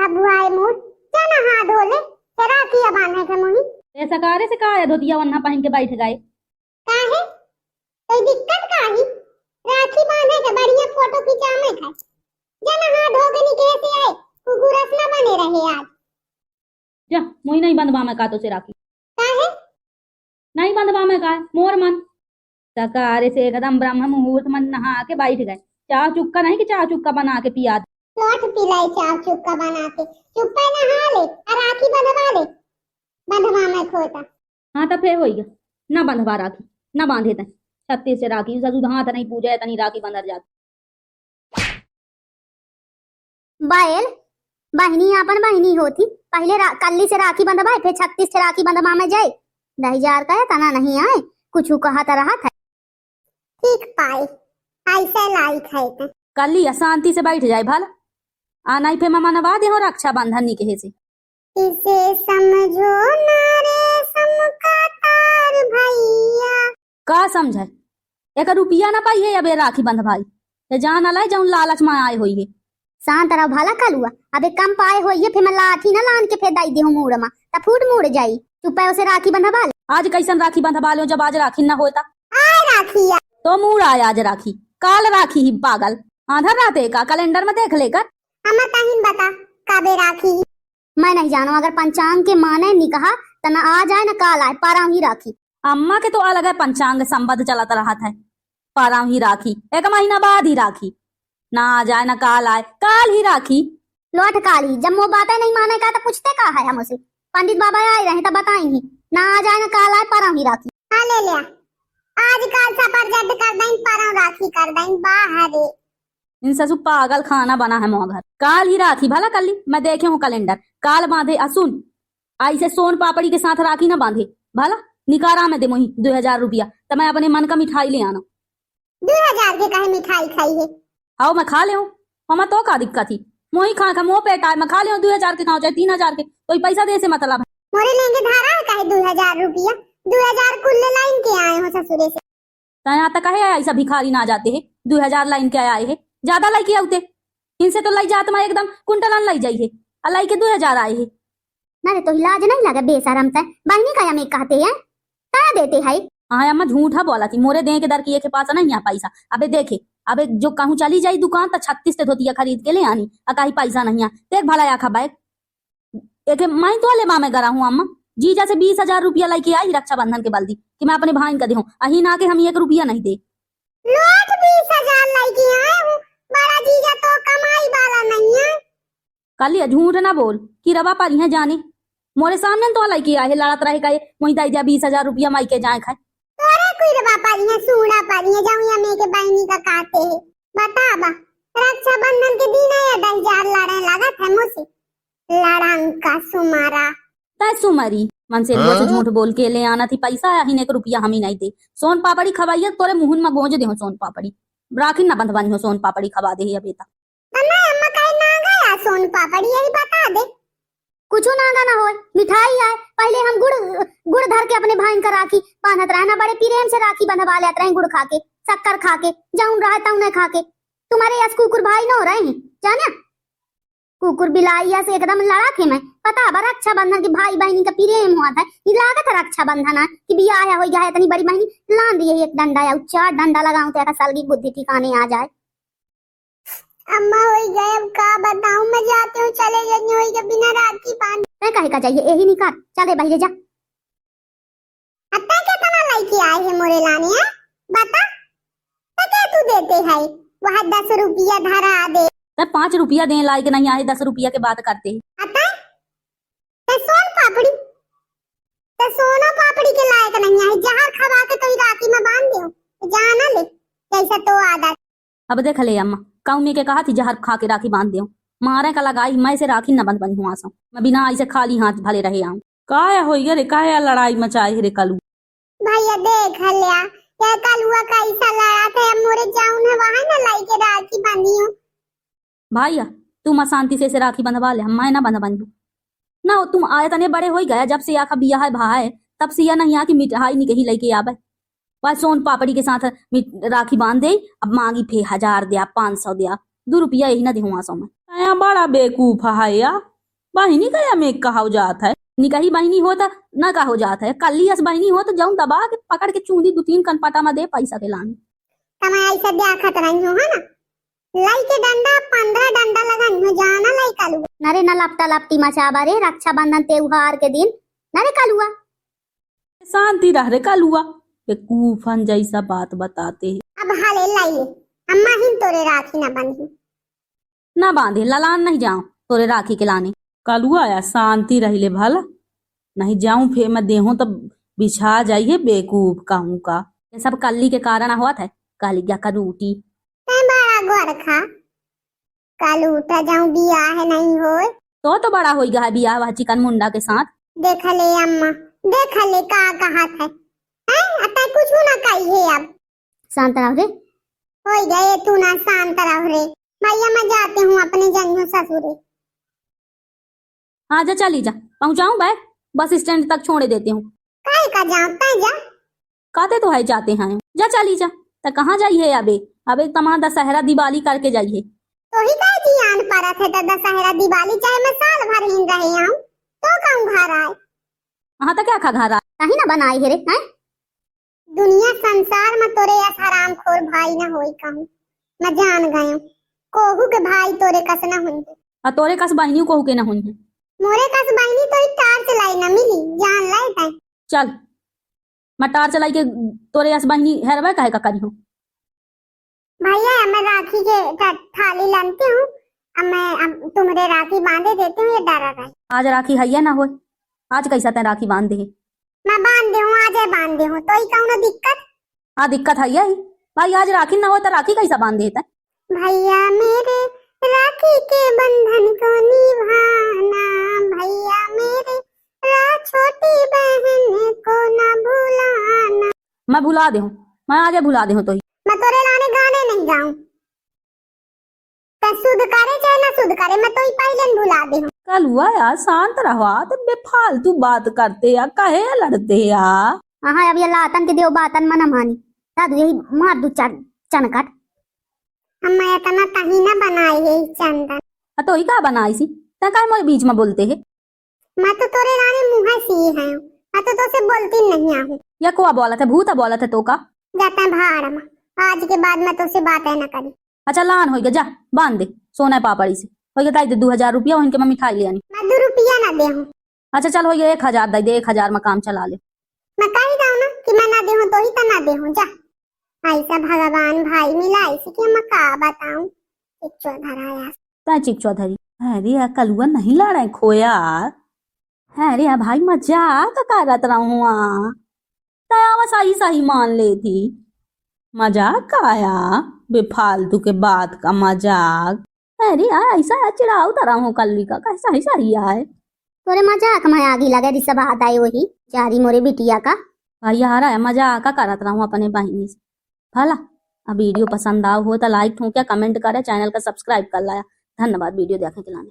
अब आए मूड चना हाथ धोले ते राखी बांधे के मुही ऐसा कारे से कहा है धोतिया वन्ना पहन के बैठ गए काहे कोई दिक्कत काहे राखी बांधे के बढ़िया फोटो खिंचावे है जना हाथ धो के निकले से आए कुकुरस ना बने रहे आज जा मुई नहीं बंधवा में का तो से राखी काहे नहीं बंधवा में का मोर मन सकारे से एकदम ब्रह्म मुहूर्त मन नहा के बैठ गए चाह चुक्का नहीं कि चाह चुक्का बना के पिया लौट पिलाई चाव चुक्का बना के चुप्पे नहा ले और राखी बंधवा ले बंधवा में खोता हाँ तो फिर हो गया ना बंधवा राखी ना बांधे तय छत्तीस से राखी ससुद हाथ नहीं पूजे तनी राखी बंधर जाती बायल बहनी अपन बहनी होती पहले कल्ली से राखी बंधवाए फिर 36 से राखी बंधवा में जाए 1000 का तना नहीं आए कुछ कहा तो रहा था ठीक पाए ऐसा लाइक है तो कल ही शांति से बैठ जाए भला आना ही फिर मामा नवा दे हो रक्षा बंधन नहीं कहे से इसे समझो ना रे समका तार भैया का समझे एक रुपया ना पाई है अबे राखी बंधवाई ते जान अलाई जाऊन लालच में आए होई है शांत रहो भला कलुआ अबे कम पाए होइए फिर मैं लाठी ना लान के फिर दाई दे मूड़ में ता फूट मुड़ जाई चुप्पे उसे राखी बंधवा ले आज कैसन राखी बंधवा लो जब आज राखी ना होता आए राखी तो मूड आया आज राखी काल राखी ही पागल आधा राते का कैलेंडर में देख लेकर अम्मा ताहिन बता काबे राखी मैं नहीं जानो अगर पंचांग के माने नहीं कहा तो ना आज आए ना काल आए पाराम ही राखी अम्मा के तो अलग है पंचांग संबद्ध चलाता रहा था पाराम ही राखी एक महीना बाद ही राखी ना आज आए ना काल आए काल ही राखी लौट काल ही जब वो बातें नहीं माने का तो पूछते का है हमसे पंडित बाबा आए रहे तो बताई ही ना आज आए ना काल आए पाराम ही राखी हाँ ले लिया आज काल सपर जद कर दें पाराम राखी कर दें बाहर इन ससु पागल खाना बना है मोघर काल ही राखी भला कल ही मैं देखे हूँ कैलेंडर काल बांधे असुन ऐसे सोन पापड़ी के साथ राखी ना बांधे भला निकारा में दे मोही 2000 रुपया तो मैं अपने मन का मिठाई ले आना 2000 के कहे मिठाई खाई है आओ मैं खा ले हमें तो का दिक्कत थी मोही खा मोह पेट आए मैं खा ले 2000 के खाओ चाहे 3000 के कोई पैसा दे से मतलब है मोरे लेंगे धारा है कहे 2000 रुपया 2000 कुल लाइन के आए हो ससुरे से तो यहाँ तक है ऐसा भिखारी ना जाते है 2000 लाइन के आए है ज्यादा लाई के आते इनसे तो लाई जात में एकदम कुंटलान लाई जाइए लाई के 2000 आए है ना रे तो इलाज नहीं लगा बेशरम से बहनी का हमें कहते हैं क्या देते है हाँ अम्मा झूठा बोला थी मोरे दे के दर की के पास नहीं यहाँ पैसा अबे देखे अबे जो कहूँ चली जाई दुकान तो 36 से धोतिया खरीद के ले आनी अकाही पैसा नहीं आ देख भला आखा बैग एक मैं तो ले में गरा हूँ अम्मा जीजा से 20,000 रुपया लाई के आई रक्षाबंधन के बल्दी कि मैं अपने भाई का दे अही ना के हम 1 रुपया नहीं दे लौट 20,000 लाई के आए हूँ बड़ा जीजा तो कमाई वाला नहीं है कल झूठ ना बोल कि रवा पर यहाँ जाने मोरे सामने तो लाई के आए लड़त रहे का वही दाई दिया 20,000 रुपया माई के जाए खाए तोरे कोई रवा पर यहाँ सूड़ा पर यहाँ जाऊँ या मेरे के बहनी का काटे है बता बा रक्षाबंधन के दिन आया 10,000 लड़े लगा था मुझसे लड़ांका सुमारा तय सुमरी मन से झूठ बोल के ले आना थी पैसा ही 1 रुपया हम ही नहीं दे सोन पापड़ी खवाइए तोरे मुहन में गोंज दे हो सोन पापड़ी राखी ना बंधवानी हो सोन पापड़ी खवा दे अभी तक अम्मा कहे ना गया सोन पापड़ी यही बता दे कुछ नागा ना हो मिठाई आए पहले हम गुड़ धर के अपने भाई का राखी बांधत रहे ना बड़े प्रेम से राखी बंधवा लेते रहे गुड़ खा के शक्कर खा के जाऊं रहा था उन्हें खा के तुम्हारे यस कुकुर भाई न हो रहे हैं जाना कुकुर बिलाइया से एकदम लड़ा थे मैं पता बा रक्षाबंधन के भाई बहनी का प्रेम हुआ था ये लागत है रक्षाबंधन है कि बिया आया हो गया है इतनी बड़ी बहनी लान दिए एक डंडा या 4 डंडा लगाऊं तो साल की बुद्धि ठिकाने आ जाए अम्मा हो गए अब का बताऊं मैं जाती हूँ चले जानी हो गया बिना राखी बांध मैं कहे का चाहिए यही नहीं कर चले भाई जा अत्ता क्या तना लाइकी आए है मोरे लाने है बता तो क्या तू देते है वह 10 रुपया धरा दे तब 5 रुपया दे लायक नहीं आए 10 रुपया के बात करते हैं अत्ता ते सोन पापड़ी ते सोना पापड़ी के लायक नहीं है जहर खवा के तो राखी में बांध दो जाना ले जैसा तो आदत अब देख ले अम्मा कौमी के कहा थी जहर खा के राखी बांध दो मारे का लगाई मैं से राखी न बंद बनी हुआ सो मैं बिना ऐसे खाली हाथ भले रहे आऊं काया होई रे काया लड़ाई मचाई रे कलू भैया देख लिया क्या कलुआ कैसा लड़ा था अब मोरे जाऊं ना वहां ना लाई के राखी बांधी हूं भैया तुम शांति से राखी बंधवा ले मैं ना बंधवाई ना तुम आए तने बड़े हो गया जब से आखा बिया है भाई तब से या नहीं आ कि मिठाई नहीं कही लेके आवे वह सोन पापड़ी के साथ राखी बांध दे अब मांगी फे 1000 दिया 500 दिया 2 रुपया यही ना दे हुआ सो मैं बड़ा बेकूफ है या बहिनी का में कहा जात है, निकही बहिनी हो तो न कहो जात है, कल्ली अस बहिनी हो तो जाऊं दबा के पकड़ के चूंदी 2-3 कनपटा में दे पैसा के लाने। तमे ऐसे देखत रही हो है ना, लाई के डंडा 15 डंडा लगाई हो जाना लाई कालू। नरे न लपटा लपटी मचा बारे रक्षाबंधन त्योहार के दिन नरे कालुआ शांति रह रे कलुआ, बेकूफन जैसा बात बताते हैं। अब हाले लाई ले, अम्मा ही तोरे राखी ना बंधी ना बांधे ललान नहीं जाऊं तोरे राखी के लाने। कलुआ या शांति रही ले भला, नहीं जाऊं फे मैं देहूं तब बिछा जाइए बेकूफ कहूं का। ये सब कल्ली के कारण हुआ था, काली क्या करूटी तै बड़ा गोरखा कालू उठा जाऊं बिया है नहीं हो तो बड़ा हो गया है बियाह वह चिकन मुंडा के साथ। देख ले अम्मा, देख ले का कहा था हैं, अतः कुछ ना कही है। अब शांत रहो रे, हो गए तू ना शांत रहो रे भैया, मैं जाती हूँ अपने जन्म ससुरे। हाँ जा चली जा, पहुंचाऊं बैग बस स्टैंड तक छोड़े देते हूँ। काहे का जाऊं तै जा, कहते तो है जाते हैं, जा चली जा। तो कहाँ जाइए अबे, अबे तमाम दशहरा दिवाली करके जाइए। तो ही का जियान परत है तो दशहरा दिवाली चाहे मैं साल भर ही रहे आऊं तो कहूं घर आए। हाँ तो क्या खा घर कहीं ना बनाई है रे हैं, दुनिया संसार में तोरे ऐसा हरामखोर भाई ना होई कहूं, मैं जान गया कोहू के भाई तोरे कस ना होंगे और तोरे कस बहनियों को के न हुई है। मोरे कस बहनी तो टार चलाई ना मिली जान लाई तै। चल मटार चलाई के तोरे यस बहनी हेरवा काहे का करी हो। भैया मैं राखी के थाली लानती हूँ, अब तुम्हारे राखी बांधे देती हूँ, ये डरा रहे। आज राखी है ना हो, आज कैसा तै राखी बांध दे। मैं बांध दे हूँ, आज बांध दे हूँ तो ही कहूँ दिक्कत। हाँ दिक्कत है ही भाई, आज राखी ना हो तो राखी कैसा बांध देता। भैया मेरे राखी के बंधन को निभाना, भैया मेरे छोटी बहन को न भुलाना। मैं भुला दे हूँ, मैं आगे भुला दे हूँ तो ही मैं तोरे लाने गाने नहीं गाऊं, शुद्ध करे चाहे ना शुद्ध करे मैं तो ही पहले भुला दे हूँ। कल हुआ यार शांत रहो, तो बेफालतू बात करते या कहे लड़ते या। हाँ अब ये लातन के देव बातन मन मानी दादू यही मार दू चनकट। मैं इतना कहीं ना बनाई है चंदन। तो ही का बनाई सी ता काय मोरे बीच में बोलते है। मैं तो तोरे लाने मुँह सी है, मैं तो तुझसे बोलती नहीं आहूँ। या कोआ बोला था, भूता बोला था तो का जाता है भाड़ में, आज के बाद मैं तुझसे बात है ना करी। अच्छा लान हो गया, जा बांध दे सोना पापड़ी से हो गया, दे 2000 रुपया उनके में मिठाई ले आनी। मैं 2 रुपया ना दे हूँ। अच्छा चल हो गया 1000 दे, 1000 में काम चला ले। मैं कही जाऊँ ना कि मैं ना दे हूँ तो ही तो ना दे हूँ, जा ऐसा भगवान भाई मिला ऐसे कि मैं का बताऊं। चिक चौधरी आया ता चिक चौधरी अरे कलुआ नहीं लड़ा खोया, अरे भाई मजाक करत रहूँ तवा सही सही मान ले थी, मजाक आया बेफालतू के बात का मजाक। अरे ऐसा चिड़ाऊ तरह हूँ कल्ली का कैसा ही सही आए तोरे मजाक में आगी लगे रिश्ता बात आई वही चारी मोरे बिटिया का भाई यार मजाक करत रहूँ अपने बहनी से भला। अब वीडियो पसंद आओ हो तो लाइक ठोक क्या कमेंट करे, चैनल का सब्सक्राइब कर लाया। धन्यवाद वीडियो देखने के लिए।